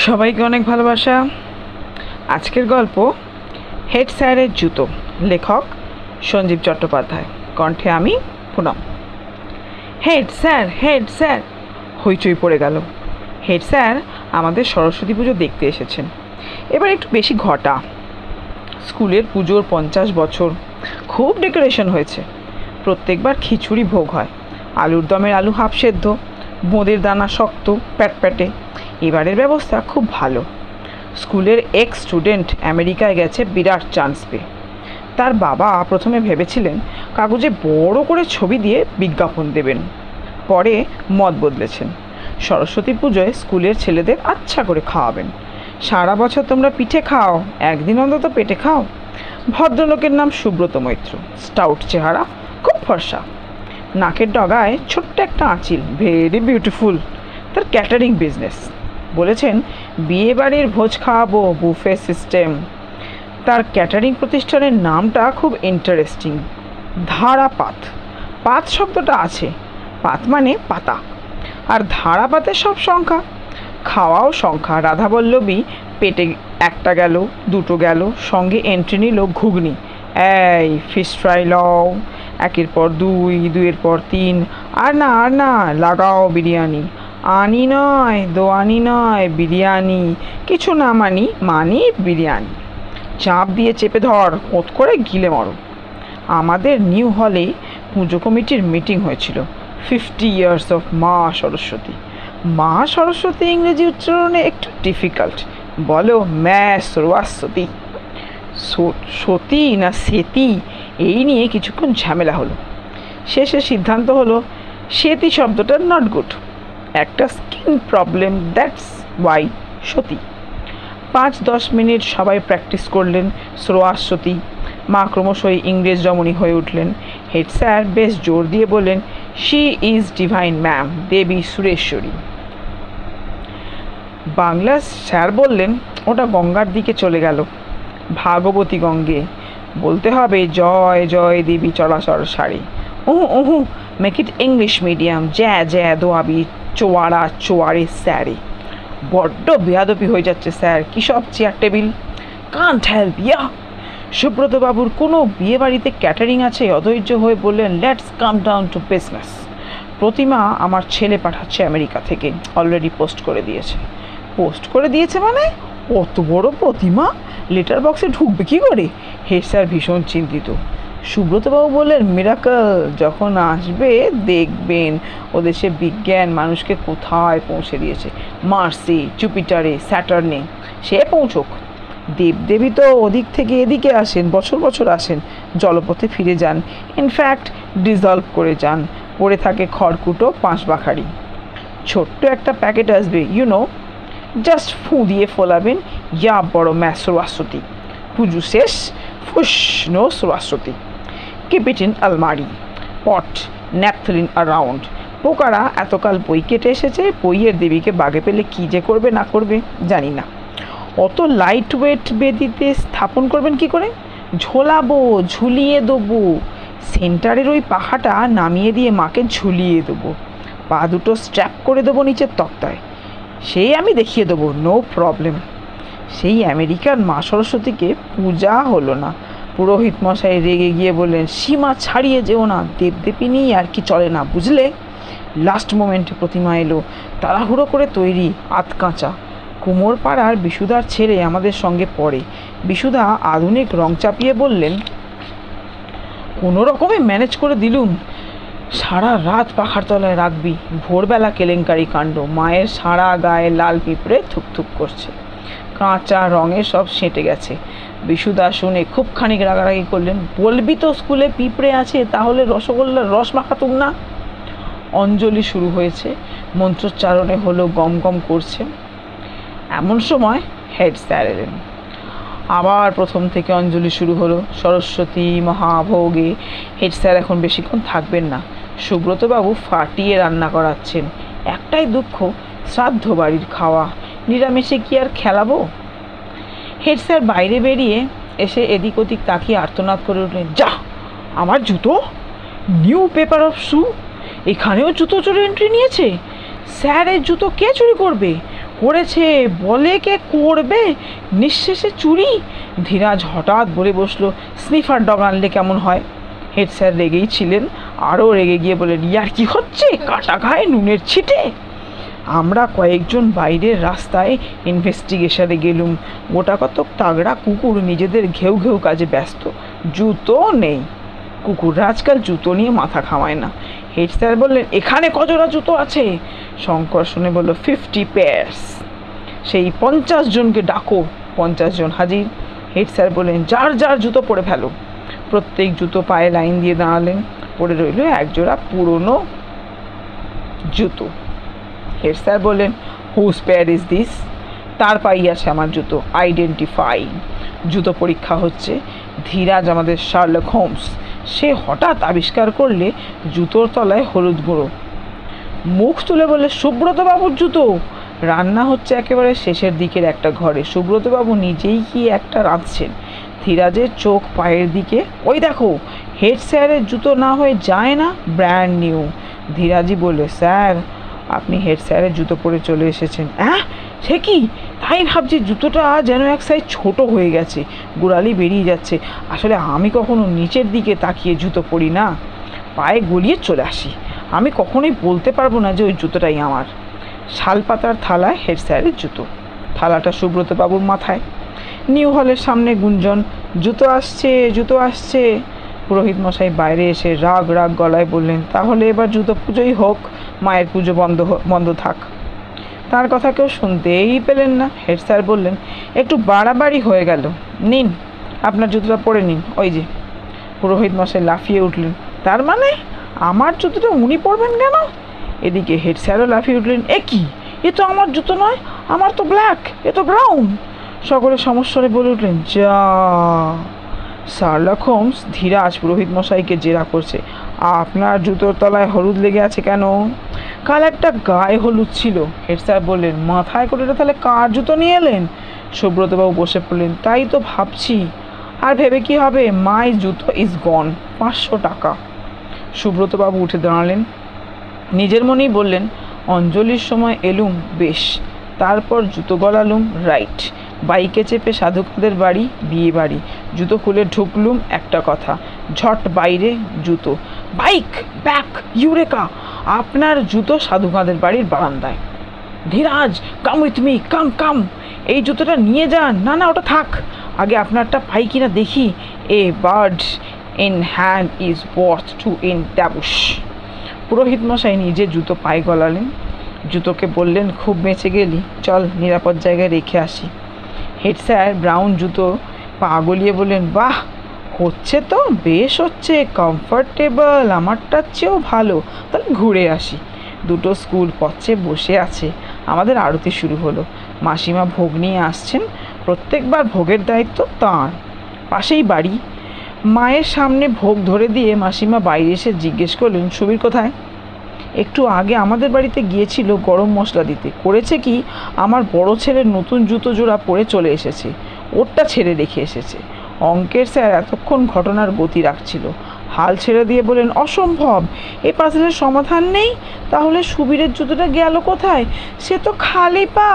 সবাইকে অনেক ভালোবাসা। আজকের গল্প হেড স্যারের জুতো, লেখক সঞ্জীব চট্টোপাধ্যায়, কণ্ঠে আমি পুনম। হেড স্যার হইচই পড়ে গেল। হেড স্যার আমাদের সরস্বতী পুজো দেখতে এসেছেন। এবার একটু বেশি ঘটা। স্কুলের পুজোর 50 বছর, খুব ডেকোরেশন হয়েছে। প্রত্যেকবার খিচুড়ি ভোগ হয়, আলুর দমের আলু হাফ সেদ্ধ, বোঁদের দানা শক্ত প্যাটপ্যাটে। এবারের ব্যবস্থা খুব ভালো। স্কুলের এক্স স্টুডেন্ট আমেরিকায় গেছে বিরাট চান্স পেয়ে। তার বাবা প্রথমে ভেবেছিলেন কাগজে বড় করে ছবি দিয়ে বিজ্ঞাপন দেবেন, পরে মত বদলেছেন। সরস্বতী পুজোয় স্কুলের ছেলেদের আচ্ছা করে খাওয়াবেন। সারা বছর তোমরা পিঠে খাও, একদিন অন্তত পেটে খাও। ভদ্রলোকের নাম সুব্রত মৈত্র, স্টাউট চেহারা, খুব ফর্সা, নাকের ডগায় ছোট্ট একটা আঁচিল, ভেরি বিউটিফুল। তার ক্যাটারিং বিজনেস। বলেছেন বিয়ে বাড়ির ভোজ খাওয়াবো, বুফে সিস্টেম। তার ক্যাটারিং প্রতিষ্ঠানের নামটা খুব ইন্টারেস্টিং, ধারাপাত। পাত শব্দটা আছে, পাত মানে পাতা, আর ধারাপাতের সব সংখ্যা, খাওয়াও সংখ্যা। রাধাবল্লভী পেটে একটা গেল, দুটো গেল, সঙ্গে এন্ট্রি নিল ঘুগনি। এই ফিশ ফ্রাই লও, একের পর দুই, দুইয়ের পর তিন, আর না লাগাও বিরিয়ানি। আনি নয়, দোয়ানি নয়, বিরিয়ানি। কিছু না মানি বিরিয়ানি। চাপ দিয়ে চেপে ধর, ওত করে গিলে মরো। আমাদের নিউ হলে পুজো কমিটির মিটিং হয়েছিল। 50 ইয়ার্স অফ মা সরস্বতী। মা সরস্বতী ইংরেজি উচ্চারণে একটু ডিফিকাল্ট, বলো ম্যা সরস্বতী। সতী না সেতী, এই নিয়ে কিছুক্ষণ ঝামেলা হলো। শেষে সিদ্ধান্ত হলো সেতী শব্দটা নট গুড, একটা skin problem, that's why Sati. 5-10 minute সবাই প্র্যাকটিস করলেন সরস্বতী। মা ক্রমশই ইংরেজ রমণী হয়ে উঠলেন। হেড স্যার বেশ জোর দিয়ে বললেন, she is divine ma'am, Devi Sureshwari. Bangla sir বললেন, ওটা গঙ্গার দিকে চলে গেল, ভাগবতী গঙ্গে। বলতে হবে জয় জয় দেবী চলাচল সারি। ওহু মেক ইট ইংলিশ মিডিয়াম, জ্যা দোয়াবি চোয়ারে স্যারে। বড্ড বেয়াদপি হয়ে যাচ্ছে স্যার, কী সব chair table. Can't help ya. সুব্রতবাবুর কোনো বিয়ে বাড়িতে ক্যাটারিং আছে অধৈর্য হয়ে বললেন, let's come down to business. প্রতিমা আমার ছেলে পাঠাচ্ছে আমেরিকা থেকে, অলরেডি পোস্ট করে দিয়েছে মানে? অত বড় প্রতিমা লেটার বক্সে ঢুকবে কী করে? হেড স্যার ভীষণ চিন্তিত। সুব্রতবাবু বললেন, মিরাকল যখন আসবে দেখবেন ওদের সে বিজ্ঞান মানুষকে কোথায় পৌঁছে দিয়েছে। মার্সে, জুপিটারে, স্যাটার্নে, সে পৌঁছক। দেবদেবী তো ওদিক থেকে এদিকে আসেন, বছর আসেন, জলপথে ফিরে যান, ইনফ্যাক্ট ডিজলভ করে যান, পড়ে থাকে খড়কুটো 5 বাখারি। ছোট্ট একটা প্যাকেট আসবে, জাস্ট ফু দিয়ে ফোলাবেন, ইয়া বড় ম্যা সরস্বতী। পুজো শেষ, ফুস no Saraswati. Keep it in আলমারি, পট ন্যাপথলিন অ্যারাউন্ড। পোকারা এতকাল বই কেটে এসেছে, বইয়ের দেবীকে বাগে পেলে কী যে করবে না করবে জানি না। অত লাইট ওয়েট বেদিতে স্থাপন করবেন কি করে? ঝোলাবো, ঝুলিয়ে দেবো। সেন্টারের ওই পাখাটা নামিয়ে দিয়ে মাকে ঝুলিয়ে দেবো, পা দুটো স্ট্র্যাপ করে দেবো নিচের তক্তায়। সেই আমি দেখিয়ে দেবো, নো প্রবলেম। সেই আমেরিকান মা সরস্বতীকে পূজা হলো না। পুরোহিত মশাই রেগে গিয়ে বললেন, সীমা ছাড়িয়ে যেও না, দেবদেবী নিয়ে আর কি চলে না, বুঝলে? লাস্ট মোমেন্টে প্রতিমা এলো, তাড়াহুড়ো করে তৈরি, আধকাঁচা। কুমোরপাড়ার বিশুদার ছেলে আমাদের সঙ্গে পড়ে। বিশুদা আধুনিক রং চাপিয়ে বললেন, কোনো রকমে ম্যানেজ করে দিলুম। সারা রাত পাখার তলায় রাখবি। ভোরবেলা কেলেঙ্কারি কাণ্ড, মায়ের সারা গায়ে লাল পিঁপড়ে থুকথুক করছে, কাঁচা রঙে সব সেঁটে গেছে। বিশুদা শুনে খুব খানিক রাগারাগি করলেন, বলবি তো স্কুলে পিঁপড়ে আছে, তাহলে রসগোল্লার রস মাখাতুম না। অঞ্জলি শুরু হয়েছে, মন্ত্রোচ্চারণে হলো, গম গম করছে। এমন সময় হেড স্যার এলেন। আবার প্রথম থেকে অঞ্জলি শুরু হলো, সরস্বতী মহাভোগে। হেড স্যার এখন বেশিক্ষণ থাকবেন না। সুব্রতবাবু ফাটিয়ে রান্না করাচ্ছেন। একটাই দুঃখ, শ্রাদ্ধ বাড়ির খাওয়া, নিরামিষে কি আর খেলাবো? হেড স্যার বাইরে বেরিয়ে এসে এদিক ওদিক তাকিয়ে আর্তনাদ করে উঠলেন, যা, আমার জুতো! নিউ পেপার অফ শু, এখানেও জুতো চোরে এন্ট্রি নিয়েছে। স্যারের জুতো কে চুরি করবে? করেছে, বলে কে করবে, নিঃশেষে চুরি। ধীরাজ হঠাৎ বলে বসলো, স্নিফার ডগ আনলে কেমন হয়। হেড স্যার রেগেই ছিলেন, আরও রেগে গিয়ে বলেন, ইয়ার কি হচ্ছে, কাটা গায়ে নুনের ছিটে। আমরা কয়েকজন বাইরের রাস্তায় ইনভেস্টিগেশনে গেলুম। গোটা কতক তাগড়া কুকুর নিজেদের ঘেউ ঘেউ কাজে ব্যস্ত। জুতো নেই। কুকুররা আজকাল জুতো নিয়ে মাথা ঘামায় না। হেড স্যার বললেন, এখানে কজোড়া জুতো আছে? শঙ্কর শুনে বলল, 50 পেয়ার্স। সেই 50 জনকে ডাকো। 50 জন হাজির। হেড স্যার বললেন, যার যার জুতো পরে ফেলো। প্রত্যেক জুতো পায়ে লাইন দিয়ে দাঁড়ালেন। পড়ে রইল একজোড়া পুরনো জুতো। হেড স্যার বললেন, হুজ পেয়ার ইজ দিস? তার পাই আছে আমার জুতো, আইডেন্টিফাই। জুতো পরীক্ষা হচ্ছে। ধীরাজ আমাদের শার্লক হোমস, সে হঠাৎ আবিষ্কার করলে জুতোর তলায় হলুদ গুঁড়ো। মুখ তুলে বললে, সুব্রতবাবুর জুতো। রান্না হচ্ছে একেবারে শেষের দিকের একটা ঘরে। সুব্রতবাবু নিজেই কি একটা রাঁধছেন। ধীরাজের চোখ পায়ের দিকে। ওই দেখো, হেড স্যারের জুতো না হয়ে যায় না, ব্র্যান্ড নিউ। ধীরাজই বললে, স্যার আপনি হেড স্যারের জুতো পরে চলে এসেছেন। হ্যাঁ, সে কি? তাই ভাবছি জুতোটা যেন এক সাইজ ছোট হয়ে গেছে, গোড়ালি বেরিয়ে যাচ্ছে। আসলে আমি কখনো নিচের দিকে তাকিয়ে জুতো পরি না, পায়ে গলিয়ে চলে আসি। আমি কখনোই বলতে পারবো না যে ওই জুতোটাই আমার। শালপাতার থালায় হেড স্যারের জুতো, থালাটা সুব্রতবাবুর মাথায়। নিউ হলের সামনে গুঞ্জন, জুতো আসছে, জুতো আসছে। পুরোহিত মশাই বাইরে এসে রাগ রাগ গলায় বললেন, তাহলে এবার জুতো পুজোই হোক, মায়ের পুজো বন্ধ থাক। তার কথা কেউ শুনতেই পেলেন না। হেড স্যার বললেন, একটু বাড়াবাড়ি হয়ে গেল, নিন আপনার জুতোটা পরে নিন। ওই যে। পুরোহিত মশাই লাফিয়ে উঠলেন, তার মানে আমার জুতোটা উনি পরবেন কেন? এদিকে হেড স্যারও লাফিয়ে উঠলেন, এ কি, এ তো আমার জুতো নয়, আমার তো ব্ল্যাক, এ তো ব্রাউন। সকলে সমস্যারে বলে উঠলেন, যা। শার্লক হোমস ধীরাজ পুরোহিত মশাইকে জেরা করছে, আপনার জুতোর তলায় হলুদ লেগে আছে কেন? কাল একটা গায়ে হলুদ ছিল। হেড স্যার বললেন, মাথায় করে তাহলে কার জুতো নিয়ে এলেন? সুব্রতবাবু বসে পড়লেন, তাই তো ভাবছি। আর ভেবে কি হবে, মাই জুতো ইজ গন, 500 টাকা। সুব্রতবাবু উঠে দাঁড়ালেন, নিজের মনেই বললেন, অঞ্জলির সময় এলুম বেশ, তারপর জুতো গলালুম, রাইট। বাইকে চেপে সাধুকাদের বাড়ি, বিয়ে বাড়ি। জুতো খুলে ঢুকলুম, একটা কথা, ঝট বাইরে জুতো। Bike, back, eureka! আপনার জুতো সাধুকাদের বাড়ির বারান্দায়। ধীরাজ, কাম উইথ মি, কাম কাম। এই জুতোটা নিয়ে যান। না না, ওটা থাক, আগে আপনারটা পাই কিনা দেখি। A bird in hand is worth two in the bush. পুরোহিত মশাই নিজে জুতো পায়ে গলালেন। জুতোকে বললেন, খুব বেঁচে গেলি, চল নিরাপদ জায়গায় রেখে আসি। হেড স্যার ব্রাউন জুতো পা গলিয়ে বললেন, বাহ, হচ্ছে তো, বেশ হচ্ছে, কমফর্টেবল, আমারটার চেয়েও ভালো। তাহলে ঘুরে আসি। দুটো স্কুল পথে বসে আছে। আমাদের আরতি শুরু হলো। মাসিমা ভোগ নিয়ে আসছেন। প্রত্যেকবার ভোগের দায়িত্ব তাঁর। পাশেই বাড়ি। মায়ের সামনে ভোগ ধরে দিয়ে মাসিমা বাইরে এসে জিজ্ঞেস করলেন, সুবীর কোথায়? একটু আগে আমাদের বাড়িতে গিয়েছিল গরম মশলা দিতে। করেছে কি, আমার বড় ছেলের নতুন জুতো জোড়া পরে চলে এসেছে, ওরটা ছেড়ে রেখে এসেছে। অঙ্কের স্যার এতক্ষণ ঘটনার গতি রাখছিল, হাল ছেড়ে দিয়ে বলেন, অসম্ভব, এ পাজলের সমাধান নেই। তাহলে সুবীরের জুতোটা গেল কোথায়? সে তো খালি পা।